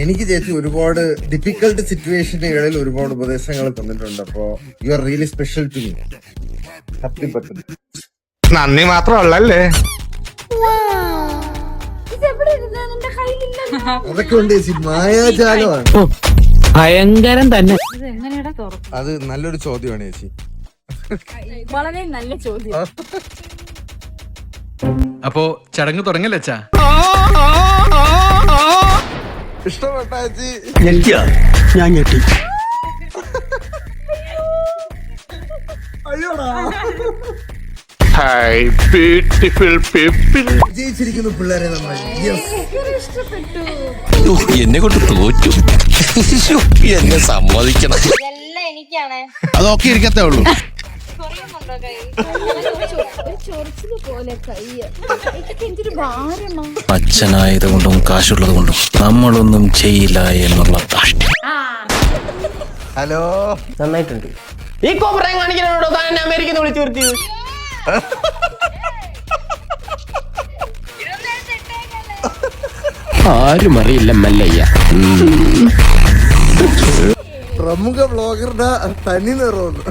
എനിക്ക് ചേച്ചി ഒരുപാട് ഡിഫിക്കൽട്ട് സിറ്റുവേഷനുകളിൽ ഒരുപാട് ഉപദേശങ്ങൾ തന്നിട്ടുണ്ട്. അപ്പോ you are really special to me. സത്യപ്പെട്ടു. നന്ദി മാത്രമല്ലേ. അതൊക്കെ ഉണ്ട് ചേച്ചി, മായാജാലമാണ്. ഭയങ്കരം തന്നെ. അത് നല്ലൊരു ചോദ്യമാണ് ചേച്ചി. വളരെ നല്ല ചോദ്യം. അപ്പോ ചടങ്ങ് തുടങ്ങല്ലേ അച്ഛാ? ഇഷ്ടപ്പെട്ട ചേച്ചി? ഞാൻ ഞെട്ടി. അയ്യോടാ, ഹായ് ബ്യൂട്ടിഫുൾ പീപ്പിൾ. ജയിച്ചിരിക്കുന്നു പിള്ളേരെ നമ്മൾ. എന്നെ കൊണ്ട് തോറ്റു. എന്നെ സമ്മതിക്കണം. എല്ലാം എനിക്കാണ്. അതൊക്കെ ഇരിക്കത്തേ ഉള്ളൂ. ചൊറിയുന്നുണ്ടോ കൈ? ഒരു ചൊറിച്ചില് പോലെ കൈ. ഇതൊക്കെ എന്തൊരു ഭാരമാ. അച്ഛനായത് കൊണ്ടും കാശുള്ളത് കൊണ്ടും നമ്മളൊന്നും ചെയ്യില്ല എന്നുള്ള താഷ്ട്യം. ഹലോ, നന്നായിട്ടുണ്ട്. ഈ കോപ്രായം കാണിക്കാനോടോ താൻ എന്നെ അമേരിക്കന്ന് വിളിച്ചു വരുത്തിയത്? ആരും അറിയില്ല മല്ലയ്യ. പ്രമുഖ ബ്ലോഗറുടെ തനി നിറവുന്നു.